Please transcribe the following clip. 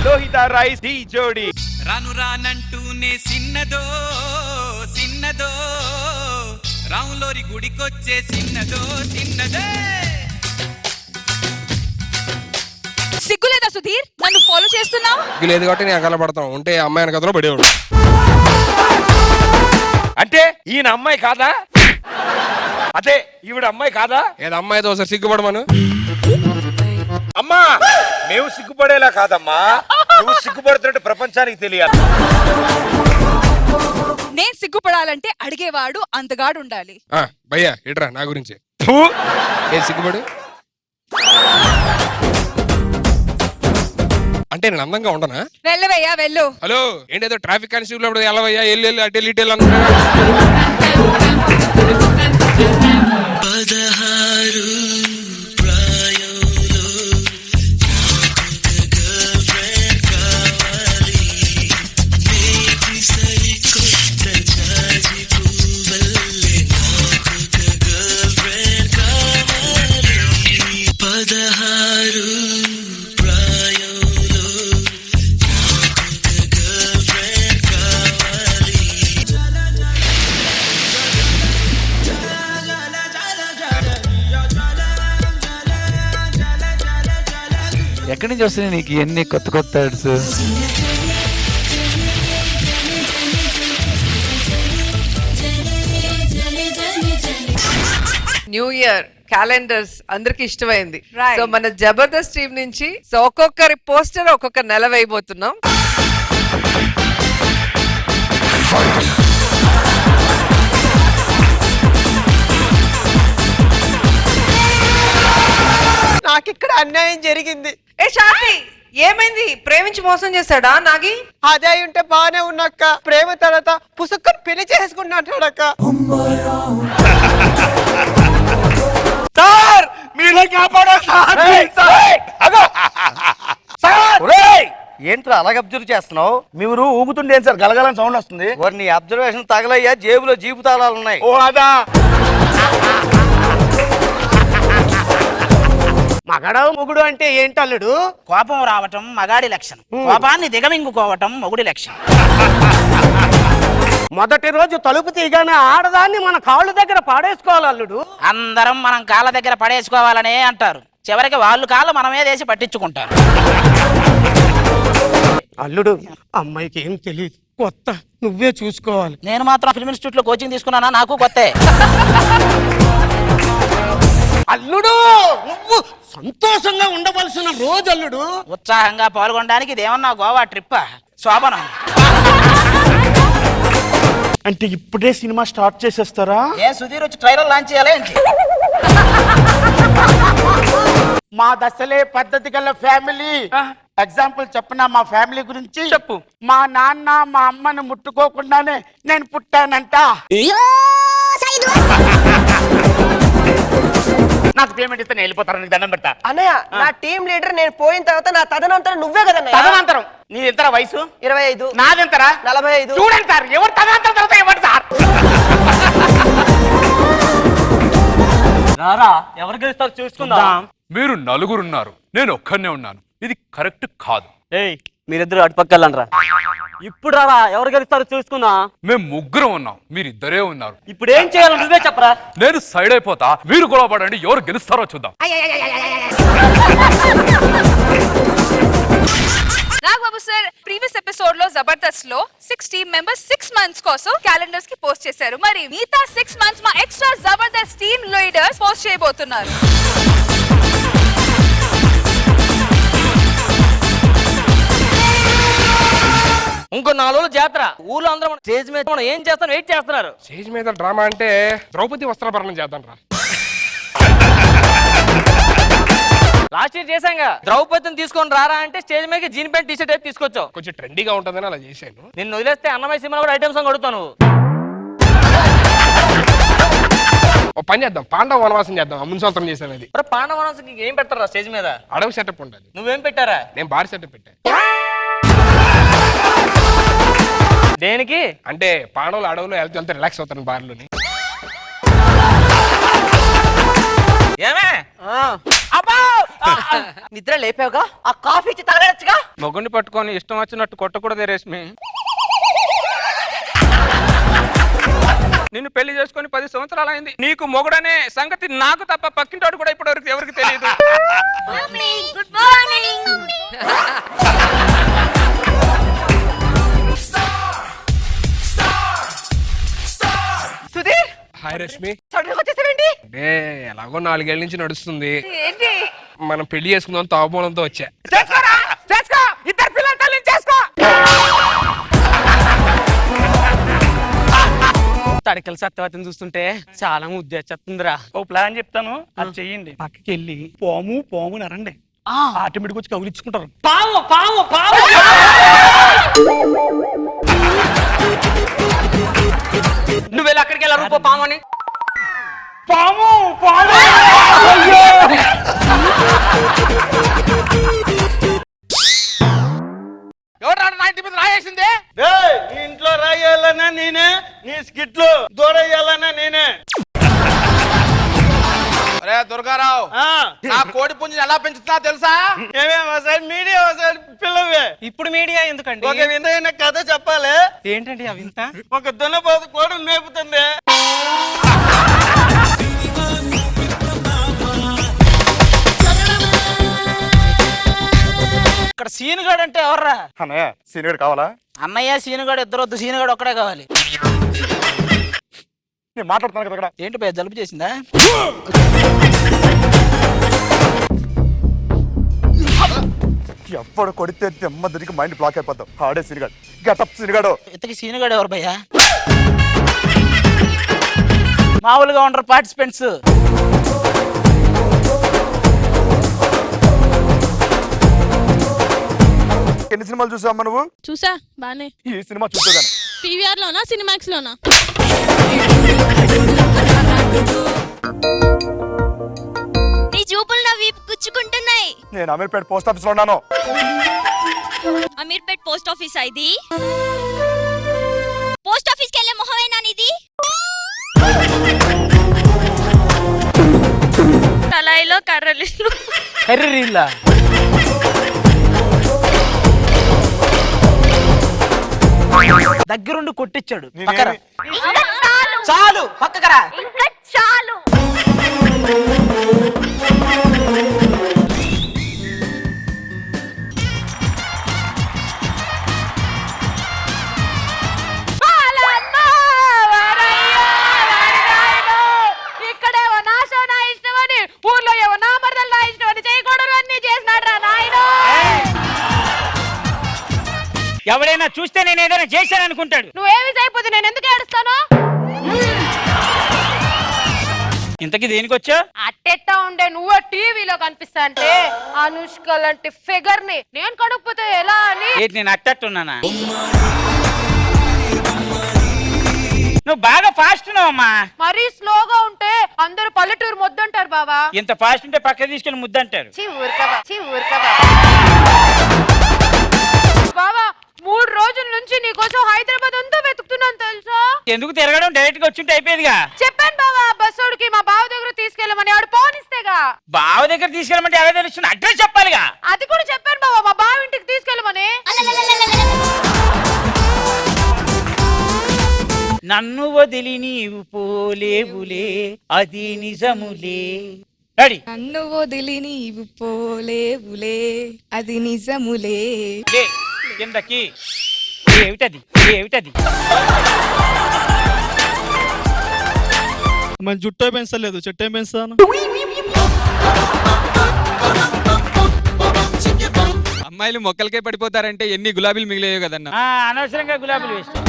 Lohitha rice D జోడి. రాను రానంటూనే సిన్నదో సిన్నదో రాములోరి గుడికొచ్చే సిన్నదో సిన్నదే. సిగ్గులేదా సుధీర్, నన్ను ఫాలో చేస్తున్నావు? లేదు కాబట్టి నేను అగల పడతాం ఉంటే అమ్మాయి వెనకలో పడేవాడు. అంటే ఈయన అమ్మాయి కాదా? అదే ఈవిడ అమ్మాయి కాదా? ఏదో అమ్మాయితో ఒకసారి సిగ్గుపడమను. అమ్మా మేము సిగ్గుపడేలా కాదమ్మా, నువ్వు సిగ్గుపడుతున్నట్టు ప్రపంచానికి తెలియాలి. నేను సిగ్గుపడాలంటే అడిగేవాడు అంతగాడు ఉండాలి. భయ్యా ఇట్రా నా గురించి ఏ సిగ్గుపడు అంటే నేను అందంగా ఉండనా? వెళ్ళవయ్యా వెళ్ళు. హలో ఏంటి ఏదో ట్రాఫిక్ కానిస్టేబుల్ అప్పుడు వెళ్ళవయ్యా ఎల్లు అటు ఇటు అన్నా. 16 ప్రాయంలో గర్ల్‌ఫ్రెండ్ కావాలి, నీకు సరికొత్త జాజి పువ్వులే నాకు గర్ల్‌ఫ్రెండ్ కావాలి. 16 ప్రాయంలో నాకు గర్ల్‌ఫ్రెండ్ కావాలి. ఎక్కడి నుంచి వస్తున్నాయి నీకు ఎన్ని కొత్త కొత్త వర్డ్స్? న్యూ ఇయర్ క్యాలెండర్స్ అందరికి ఇష్టమైంది. సో మన జబర్దస్త్ టీం నుంచి సో ఒక్కొక్కరి పోస్టర్ ఒక్కొక్క నెల వేయబోతున్నాం. నాకు ఇక్కడ అన్యాయం జరిగింది. ఏ శాంతి, ఏమైంది? ప్రేమించి మోసం చేశాడా నాగి? అదే ఉంటే బానే ఉన్నక్క, ప్రేమ తర్వాత పుసుక్కని పెళ్లి చేసుకున్నాడక్క. సార్ మీరే కాపాడారు సార్. ఏంట్రా అలాగ అబ్జర్వ్ చేస్తున్నావు? మీరు ఊగుతుండే సార్ గలగలని సౌండ్ వస్తుంది. నీ అబ్జర్వేషన్ తగలయ్యా, జేబులో జీపు తాళాలు ఉన్నాయి. ఓ అదా మగడవు మొగుడు అంటే ఏంటల్లుడు? కోపం రావటం మగాడి లక్షణం, కోపాన్ని దిగమింగుకోవటం మొగుడి లక్షణం. మొదటి రోజు తలుపు తీగానే ఆడదాన్ని మన కాళ్ళ దగ్గర పాడేసుకోవాలి అల్లుడు. అందరం మనం కాళ్ళ దగ్గర పడేసుకోవాలనే అంటారు, చివరికి వాళ్ళు కాళ్ళు మనమే వేసి పట్టించుకుంటారు. అల్లుడు అమ్మాయికి ఏం తెలియదు, కొత్త, నువ్వే చూసుకోవాలి. నేను మాత్రం ఫిల్మ్ ఇన్స్టిట్యూట్ లో కోచింగ్ తీసుకున్నానా, నాకు కొత్తే. అల్లుడు నువ్వు సంతోషంగా ఉండవలసిన రోజు అల్లుడు. ఉత్సాహంగా పాల్గొనడానికి ఇదేమన్నా గోవా ట్రిప్ శోభనం. అంటే ఇప్పుడే సినిమా స్టార్ట్ చేసేస్తారా? ఏ సుధీర్ వచ్చి ట్రైలర్ లాంచ్ చేయాలి ఏంటి? మా దశలే పద్ధతి గల ఫ్యామిలీ. ఎగ్జాంపుల్ చెప్పనా మా ఫ్యామిలీ గురించి? చెప్పు. మా నాన్న మా అమ్మని ముట్టుకోకుండానే నేను పుట్టానంట. నాకు పేమెంట్ ఇస్తే నేను వెళ్ళిపోతాను, నీకు దండం పెడతా. అన్నయ్య నా టీం లీడర్, నేను పోయిన తర్వాత నా తదనంతరం నువ్వే కదన్నయ్య. తదనంతరం నీ ఎంతరా వయసు? 25. నాదెంతరా? 45. చూడండి సార్, ఎవరు తదనంతరం తర్వాత ఇవ్వండి సార్. ఎవరు గెలుస్తారు చూసుకుందాం. మీరు నలుగురున్నారు, నేను ఒక్కనే ఉన్నాను, ఇది కరెక్ట్ కాదు. మీరిద్దరు అటుపక్కలనరా. ఇప్పుడు రారా, ఎవరు గెలుస్తారు చూసుకుందా. మేము ముగ్గురం ఉన్నాం, మీరిద్దరే ఉన్నారు. ఇప్పుడు ఏం చేయాలి నువ్వే చెప్పరా. నేను సైడ్ అయిపోతా, మీరు గొడవ పడండి, ఎవరు గెలుస్తారో చూద్దాం. నాగబాబు సార్, ప్రీవియస్ ఎపిసోడ్ లో జబర్దస్త్ లో 6 టీమ్ మెంబర్స్ 6 మంత్స్ కోసం క్యాలెండర్స్ కి పోస్ట్ చేశారు. మరి మిగతా 6 మంత్స్ మా extra Jabardasth team leaders post చేయబోతున్నారు. ఇంకో 4 రోజులు జాతర, ఊర్లో అందరం స్టేజ్ మీద మనం ఏం చేస్తాం, వెయిట్ చేస్తున్నారు. స్టేజ్ మీద డ్రామా అంటే ద్రౌపది వస్త్రాభరణం చేద్దాం రా. లాస్ట్ ఇయర్ చేశాంగా, ద్రౌపదిని తీసుకొని రారా అంటే స్టేజ్ మీద జీన్ ప్యాంట్ టీ షర్ట్ అయితే తీసుకొచ్చావు. కొంచెం ట్రెండీగా ఉంటుందని అలా చేశాను. నిన్ను వదిలేస్తే అన్నమయ్య సినిమా కూడా ఐటమ్ సాంగ్ కొడుతావు నువ్వు. ఓ పని చేద్దాం, పాండవ వనవాసం చేద్దాం. మున్సంవత్సరం చేశాను అది. పాండవ వనవాసం ఏం పెట్టారా స్టేజ్ మీద? అడవి సెటప్ ఉంటుంది. నువ్వేం పెట్టారా? నేను బార్ సెటప్ పెట్టా. దేనికి? అంటే పాండవులు అడవులో వెళ్తే రిలాక్స్ అవుతాను బార్లోని. ఏమే అబ్బా నిద్ర లేపావుగా ఆ కాఫీ ఇచ్చి తాగడచ్చుగా. మొగుడిని పట్టుకొని ఇష్టం వచ్చినట్టు కొట్టకూడదే రేష్మి. నిన్ను పెళ్లి చేసుకొని 10 సంవత్సరాలు అయింది. నీకు మొగుడనే సంగతి నాకు తప్ప పక్కింటోడు కూడా ఇప్పటివరకు ఎవరికి తెలియదు. Good morning. Sudheer hi Rashmi. సడన్గా వచ్చేసావేంటి? అంటే ఎలాగో 4 ఏళ్ల నుంచి నడుస్తుంది. ఏంటి? మనం పెళ్లి చేసుకుందాం తాగుబోలంతో వచ్చా. చేసుకో ఇద్దరు పిల్లల తల్లిని చేసుకో. తడికల సత్యవతిని చూస్తుంటే చాలా ముద్దేస్తుందిరా. ఓ ప్లాన్ చెప్తాను, అది చెయ్యండి. పక్కకి వెళ్ళి పాము పాము నరండి, ఆటోమేటిక్ వచ్చి కౌలించుకుంటారు. పాము పాము పాము. నువ్వు వెళ్ళి అక్కడికి వెళ్ళా రూపో పాము అని. పాము పాము. ఎవరు నా ఇంటి మీద రాయేసిందే? నీ ఇంట్లో రాయాలన్నా నేనే, నీ స్కిట్లు దూరయ్యాలన్నా నేనే. అరే దుర్గారావు, నా కోడి పుంజుని ఎలా పెంచుతున్నా తెలుసా? మీడియా పిల్లవే. ఇప్పుడు మీడియా ఎందుకండి? ఒక వింతైన కథ చెప్పాలి. ఏంటండి అవి ఇంత? ఒక దున్నపోతు కోడి మేపుతుంది. ఇక్కడ సీనుగాడు అంటే ఎవర్రా? అన్నయ్య సీనియర్ కావాలా? అన్నయ్య సీనుగాడు ఇద్దరొద్దు, సీనుగాడు ఒక్కడే కావాలి. నేను మాట్లాడుతున్నాను కదా. ఏంటి భయ జలుబు చేసిందా? ఎప్పుడు కొడితే దెమ్మ తిరిగి మైండ్ బ్లాక్ అయిపోతాం. ఆడే సీనిగాడు, గెటప్ సీనిగాడు. ఇంతకి సీనుగాడు ఎవరు భయ్యా? మామూలుగా ఉండరు పార్టిసిపెంట్స్. ఎన్ని సినిమాలు చూసావమ్మా నువ్వు? చూసా బానే. ఈ సినిమా చూసేదాన్ని. పీవీఆర్ లోనా సినిమాక్స్ లోనా? నీ చూపులు నా వీపు గుచ్చుకుంటున్నాయి. నేను అమీర్పేట పోస్ట్ ఆఫీస్ లో ఉన్నాను. అమీర్పేట్ పోస్ట్ ఆఫీస్ ఇది. పోస్ట్ ఆఫీస్ కి వెళ్ళే మొహమేనా నీది? కళాయిలో కర్రలు. కర్రీలా దగ్గరుండి కొట్టించాడు. పక్కన చాలు పక్కకరా. ఇంకా చాలు. ఇక్కడేవో నా షో నా ఇష్టం అని, ఊర్లో ఏవో నా మరదలు నా ఇష్టం అని చేయకూడదు అన్ని చేసినాడు రా నాయనో. ఎవడైనా చూస్తే నేను ఏదైనా చేశాను అనుకుంటాడు. నువ్వేమి చేయకపోతే నేను ఎందుకు ఏడుస్తాను? ఇంతకీ దేనికి వచ్చా? అట్టెట్టా ఉండే నువ్వు టీవీలో కనిపిస్తా అంటే అనుష్క లాంటి ఫిగర్ ని నేను కడుక్కపోతే ఎలా అని. ఏంటి నేను అట్టట్టున్నానా? నువ్వు బాగా ఫాస్ట్ ఉన్నావమ్మా. మరీ స్లోగా ఉంటే అందరూ పల్లెటూరు మొద్దంటారు బావా. ఇంత ఫాస్ట్ ఉంటే పక్క తీసుకెళ్ళి ముద్దంటారు. ఊరుకవా బావా. 3 రోజుల నుంచి నీకోసం హైదరాబాద్ అంతా వెతుకుతున్నాను తెలుసా. ఎందుకు తిరగడం, డైరెక్ట్ గా వచ్చుంటే అయిపోయేదిగా. చెప్పాను బావా బస్సోడికి మా బావ దగ్గర తీసుకెళ్ళమని, ఆడు పోనిస్తేగా. బావ దగ్గర తీసుకెళ్ళమంటే ఎలా తెలుస్తుంది? అడ్రస్ చెప్పాలిగా. అది కూడా చెప్పాను బావా మా బావ ఇంటికి తీసుకెళ్ళమని. నన్ను వదిలి నీవు పోలేవులే, అది నిజములే. రెడీ? నన్ను వదిలి నీవు పోలేవులే, అది నిజములే. కిందకి. ఏమిటది ఏమిటది? మన జుట్టు పెంచలేదు, చెట్టు పెంచుతాను. అమ్మాయిలు మొక్కలకే పడిపోతారంటే ఎన్ని గులాబీలు మిగిలేయో కదన్నా. అనవసరంగా గులాబీలు వేస్తాం.